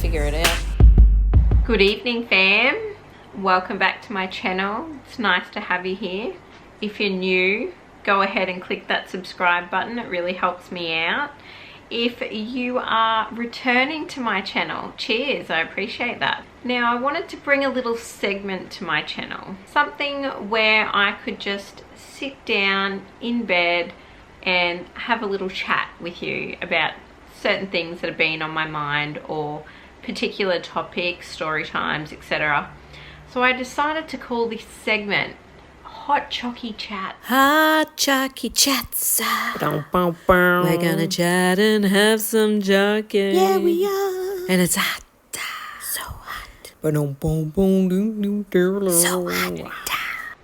figure it out. Good evening, fam. Welcome back to my channel. It's nice to have you here. If you're new, go ahead and click that subscribe button. It really helps me out. If you are returning to my channel, cheers, I appreciate that. Now, I wanted to bring a little segment to my channel, something where I could just sit down in bed and have a little chat with you about certain things that have been on my mind or particular topics, story times, etc. So I decided to call this segment Hot Choccy Chats. Hot Choccy Chats. We're gonna chat and have some jockey. Yeah, we are. And it's hot. So hot. So hot.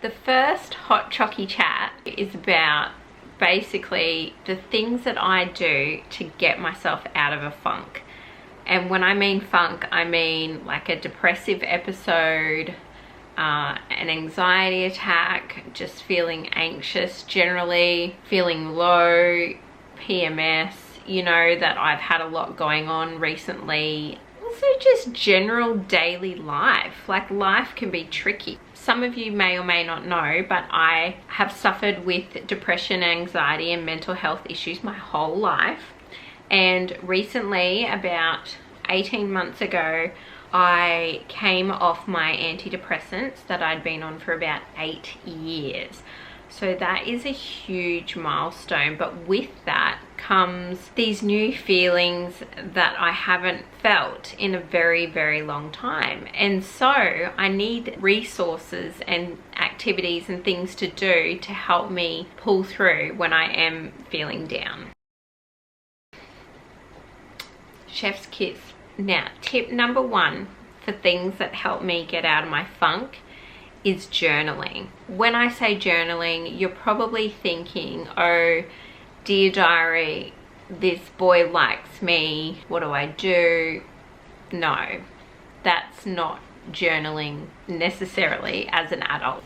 The first Hot Choccy Chat is about basically the things that I do to get myself out of a funk. And when I mean funk, I mean like a depressive episode, an anxiety attack, just feeling anxious generally, feeling low, PMS, you know, that I've had a lot going on recently. Also just general daily life. Like, life can be tricky. Some of you may or may not know, but I have suffered with depression, anxiety, and mental health issues my whole life. And recently, about 18 months ago, I came off my antidepressants that I'd been on for about 8 years. So that is a huge milestone, but with that comes these new feelings that I haven't felt in a very, very long time. And so I need resources and activities and things to do to help me pull through when I am feeling down. Chef's kiss. Now, tip number 1 for things that help me get out of my funk is journaling. When I say journaling, you're probably thinking, oh, dear diary, this boy likes me, what do I do? No, that's not journaling necessarily as an adult.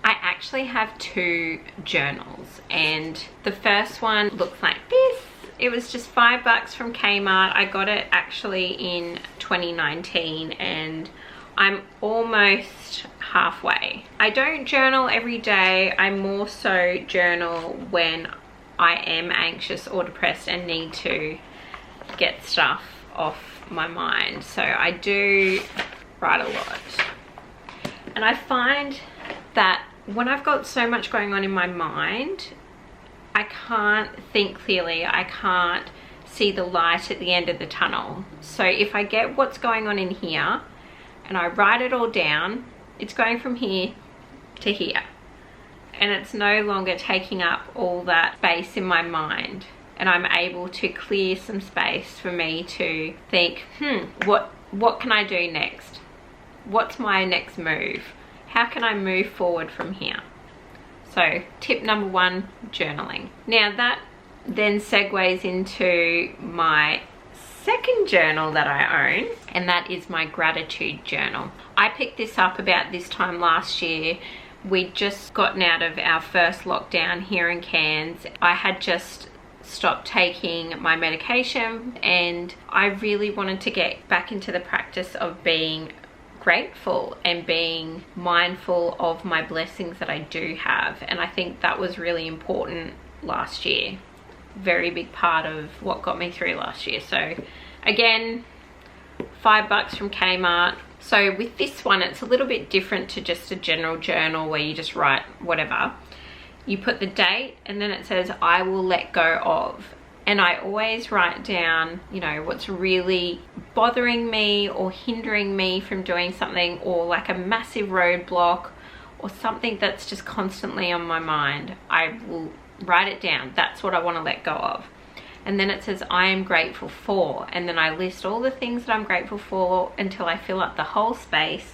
I actually have 2 journals, and the first one looks like this. It was just $5 from Kmart. I got it actually in 2019 and I'm almost halfway. I don't journal every day. I more so journal when I am anxious or depressed and need to get stuff off my mind. So I do write a lot. And I find that when I've got so much going on in my mind, I can't think clearly. I can't see the light at the end of the tunnel. So if I get what's going on in here and I write it all down, it's going from here to here. And it's no longer taking up all that space in my mind. And I'm able to clear some space for me to think, what can I do next? What's my next move? How can I move forward from here? So tip number 1, journaling. Now that then segues into my second journal that I own, and that is my gratitude journal. I picked this up about this time last year. We'd just gotten out of our first lockdown here in Cairns. I had just stopped taking my medication and I really wanted to get back into the practice of being grateful and being mindful of my blessings that I do have. And I think that was really important last year. Very big part of what got me through last year. So again, $5 from Kmart. So with this one, it's a little bit different to just a general journal where you just write whatever. You put the date and then it says, I will let go of. And I always write down, you know, what's really bothering me or hindering me from doing something, or like a massive roadblock or something that's just constantly on my mind. I will write it down. That's what I want to let go of. And then it says, I am grateful for. And then I list all the things that I'm grateful for until I fill up the whole space.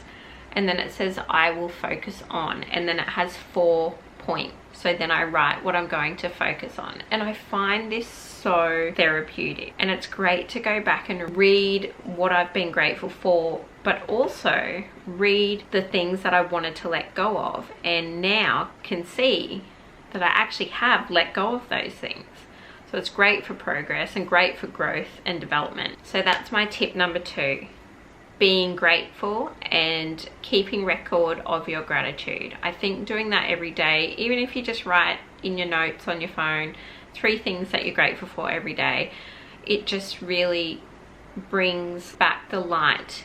And then it says, I will focus on. And then it has 4 points. So then I write what I'm going to focus on. And I find this so therapeutic. And it's great to go back and read what I've been grateful for, but also read the things that I wanted to let go of. And now can see that I actually have let go of those things. So it's great for progress and great for growth and development. So that's my tip number 2. being grateful and keeping record of your gratitude. I think doing that every day, even if you just write in your notes on your phone 3 things that you're grateful for every day, it just really brings back the light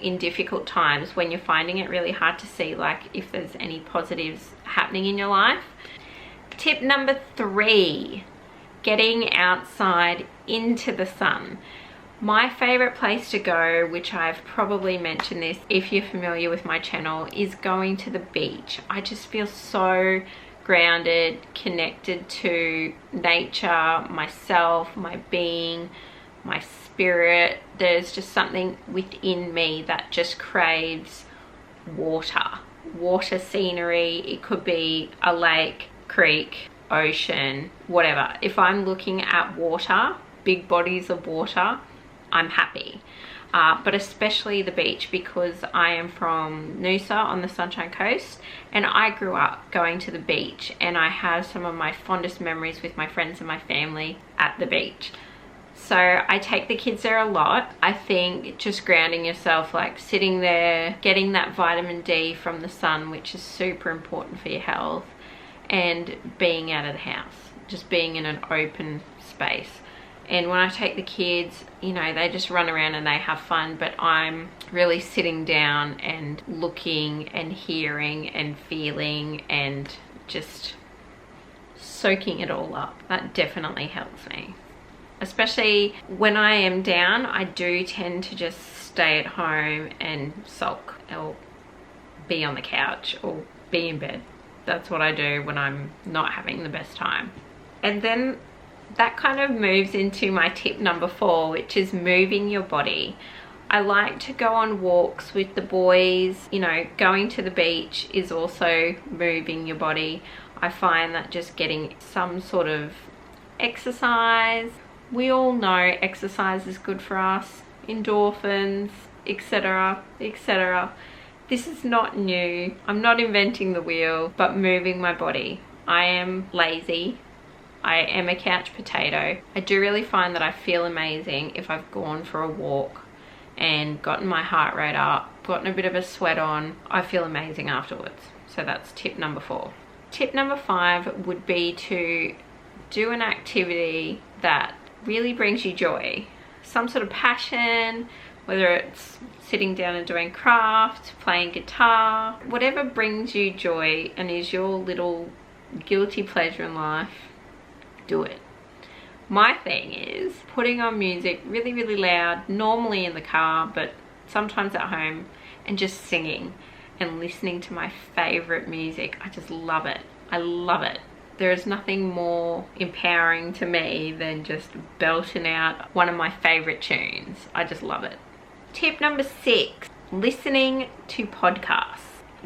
in difficult times when you're finding it really hard to see, like, if there's any positives happening in your life. Tip number 3, getting outside into the sun. My favorite place to go, which I've probably mentioned this if you're familiar with my channel, is going to the beach. I just feel so grounded, connected to nature, myself, my being, my spirit. There's just something within me that just craves water scenery. It could be a lake, creek, ocean, whatever. If I'm looking at water, big bodies of water, I'm happy. But especially the beach, because I am from Noosa on the Sunshine Coast, and I grew up going to the beach, and I have some of my fondest memories with my friends and my family at the beach. So I take the kids there a lot. I think just grounding yourself, like sitting there, getting that vitamin D from the sun, which is super important for your health, and being out of the house, just being in an open space. And when I take the kids, you know, they just run around and they have fun, but I'm really sitting down and looking and hearing and feeling and just soaking it all up. That definitely helps me. Especially when I am down, I do tend to just stay at home and sulk or be on the couch or be in bed. That's what I do when I'm not having the best time. And then that kind of moves into my tip number 4, which is moving your body. I like to go on walks with the boys. You know, going to the beach is also moving your body. I find that just getting some sort of exercise. We all know exercise is good for us. Endorphins, etc., etc. This is not new. I'm not inventing the wheel, but moving my body. I am lazy. I am a couch potato. I do really find that I feel amazing if I've gone for a walk and gotten my heart rate up, gotten a bit of a sweat on. I feel amazing afterwards. So that's tip number 4. Tip number 5 would be to do an activity that really brings you joy. Some sort of passion, whether it's sitting down and doing craft, playing guitar, whatever brings you joy and is your little guilty pleasure in life, do it. My thing is putting on music really, really loud, normally in the car, but sometimes at home, and just singing and listening to my favorite music. I just love it. I love it. There is nothing more empowering to me than just belting out one of my favorite tunes. I just love it. Tip number 6, listening to podcasts.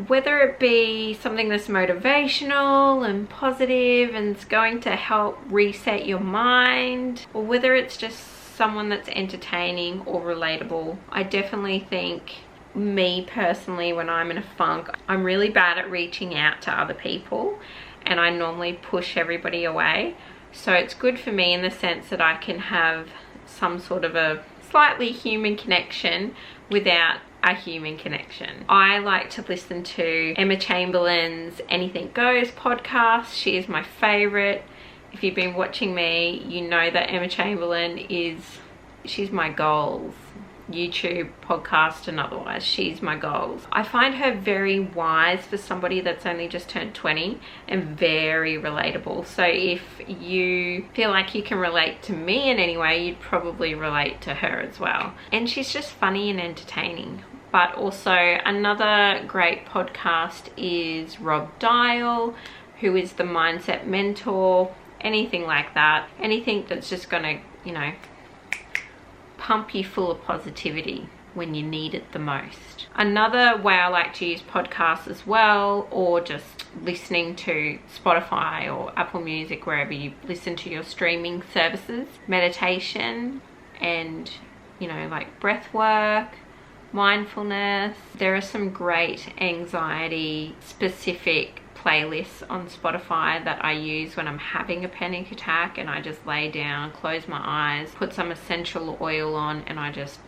Whether it be something that's motivational and positive and it's going to help reset your mind, or whether it's just someone that's entertaining or relatable. I definitely think, me personally, when I'm in a funk, I'm really bad at reaching out to other people, and I normally push everybody away. So it's good for me in the sense that I can have some sort of a slightly human connection without a human connection. I like to listen to Emma Chamberlain's Anything Goes podcast. She is my favorite. If you've been watching me, you know that Emma Chamberlain she's my goals. YouTube, podcast, and otherwise, she's my goals. I find her very wise for somebody that's only just turned 20 and very relatable. So if you feel like you can relate to me in any way, you'd probably relate to her as well. And she's just funny and entertaining. But also another great podcast is Rob Dial, who is the mindset mentor, anything like that. Anything that's just gonna, you know, pump you full of positivity when you need it the most. Another way I like to use podcasts as well, or just listening to Spotify or Apple Music, wherever you listen to your streaming services, meditation and, you know, like breath work, mindfulness. There are some great anxiety specific playlists on Spotify that I use when I'm having a panic attack, and I just lay down, close my eyes, put some essential oil on, and I just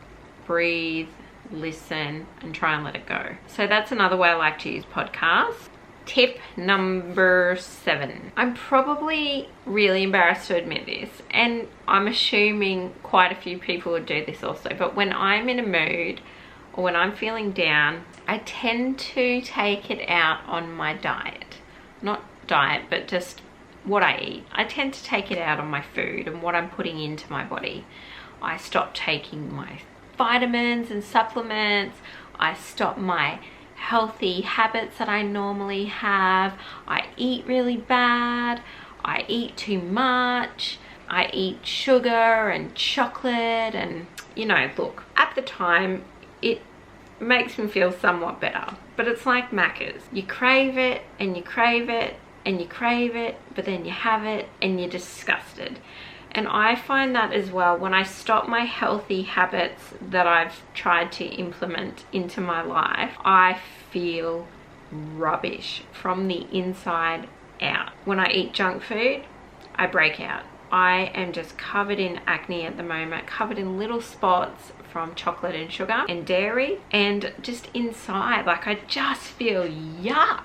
breathe listen, and try and let it go. So that's another way I like to use podcasts. Tip number 7. I'm probably really embarrassed to admit this, and I'm assuming quite a few people would do this also, but when I'm in a mood or when I'm feeling down, I tend to take it out on my diet. Not diet, but just what I eat. I tend to take it out on my food and what I'm putting into my body. I stop taking my vitamins and supplements. I stop my healthy habits that I normally have. I eat really bad. I eat too much. I eat sugar and chocolate, and you know, look, at the time it makes me feel somewhat better, but it's like Macca's. You crave it and you crave it and you crave it, but then you have it and you're disgusted. And I find that as well when I stop my healthy habits that I've tried to implement into my life, I feel rubbish from the inside out. When I eat junk food, I break out. I am just covered in acne at the moment, covered in little spots from chocolate and sugar and dairy, and just inside, like, I just feel yuck.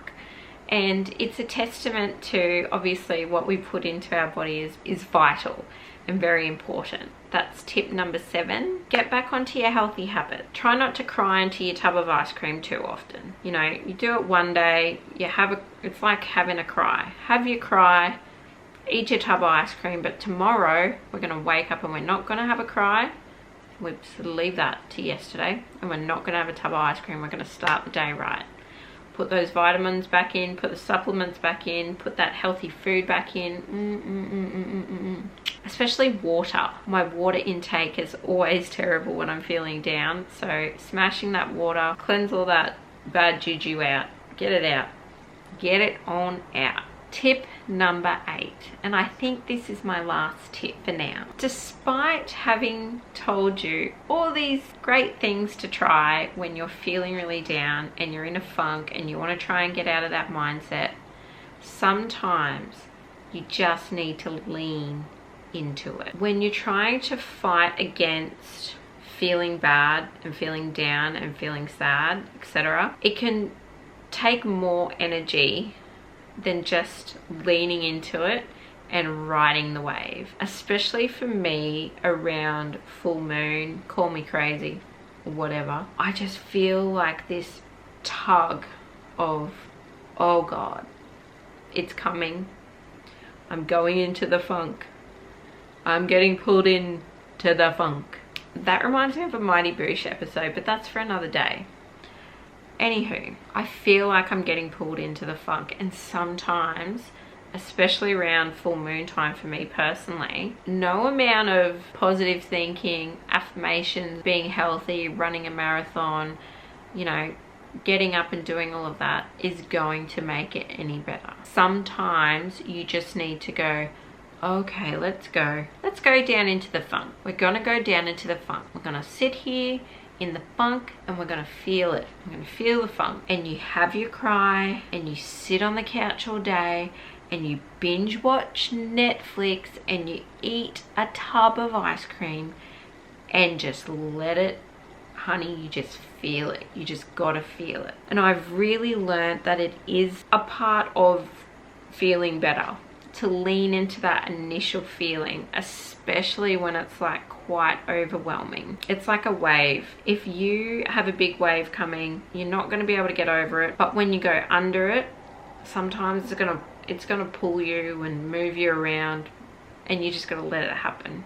And it's a testament to, obviously, what we put into our body is vital and very important. That's tip number 7. Get back onto your healthy habit. Try not to cry into your tub of ice cream too often. You know, you do it one day, it's like having a cry. Have your cry, eat your tub of ice cream, but tomorrow we're gonna wake up and we're not gonna have a cry. We leave that to yesterday, and we're not gonna have a tub of ice cream. We're gonna start the day right. Put those vitamins back in, put the supplements back in, put that healthy food back in. Especially water. My water intake is always terrible when I'm feeling down. So smashing that water, cleanse all that bad juju out. Get it out. Get it on out. Tip number 8, and I think this is my last tip for now. Despite having told you all these great things to try when you're feeling really down and you're in a funk and you want to try and get out of that mindset, sometimes you just need to lean into it. When you're trying to fight against feeling bad and feeling down and feeling sad, etc., it can take more energy than just leaning into it and riding the wave. Especially for me around full moon, call me crazy or whatever, I just feel like this tug of, oh God, it's coming. I'm going into the funk. I'm getting pulled into the funk. That reminds me of a Mighty Boosh episode, but that's for another day. Anywho, I feel like I'm getting pulled into the funk, and sometimes, especially around full moon time for me personally, no amount of positive thinking, affirmations, being healthy, running a marathon, you know, getting up and doing all of that is going to make it any better. Sometimes you just need to go, okay, let's go down into the funk. We're gonna go down into the funk. We're gonna sit here in the funk and we're gonna feel it. We're gonna feel the funk. And you have your cry and you sit on the couch all day and you binge watch Netflix and you eat a tub of ice cream and just let it, honey, you just feel it. You just gotta feel it. And I've really learned that it is a part of feeling better to lean into that initial feeling, especially when it's like quite overwhelming. It's like a wave. If you have a big wave coming, you're not going to be able to get over it, but when you go under it, sometimes it's gonna pull you and move you around, and you just got to let it happen,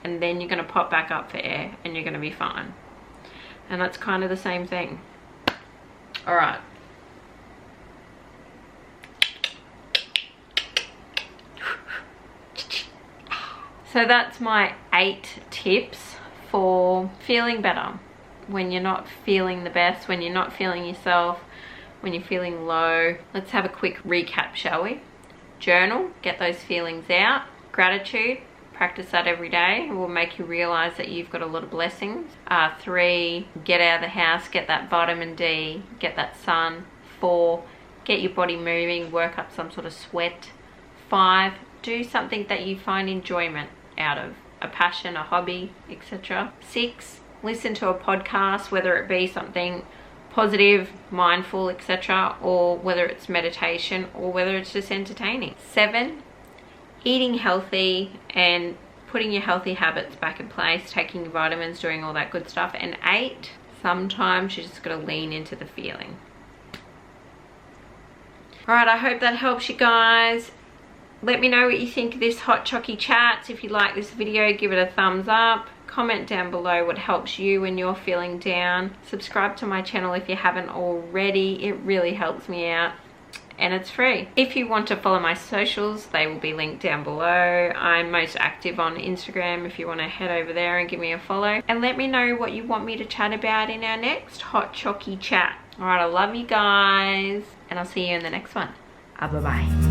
and then you're going to pop back up for air and you're going to be fine. And that's kind of the same thing. All right, so that's my 8 tips for feeling better when you're not feeling the best, when you're not feeling yourself, when you're feeling low. Let's have a quick recap, shall we? Journal, get those feelings out. Gratitude, practice that every day. It will make you realize that you've got a lot of blessings. 3, get out of the house, get that vitamin D, get that sun. 4, get your body moving, work up some sort of sweat. 5, do something that you find enjoyment out of, a passion, a hobby, etc. 6, listen to a podcast, whether it be something positive, mindful, etc., or whether it's meditation, or whether it's just entertaining. 7, eating healthy and putting your healthy habits back in place, taking your vitamins, doing all that good stuff. And 8, sometimes you just got to lean into the feeling. Alright, I hope that helps you guys. Let me know what you think of this hot Choccy Chats. If you like this video, give it a thumbs up. Comment down below what helps you when you're feeling down. Subscribe to my channel if you haven't already. It really helps me out. And it's free. If you want to follow my socials, they will be linked down below. I'm most active on Instagram if you want to head over there and give me a follow. And let me know what you want me to chat about in our next hot Choccy Chat. Alright, I love you guys. And I'll see you in the next one. Bye-bye.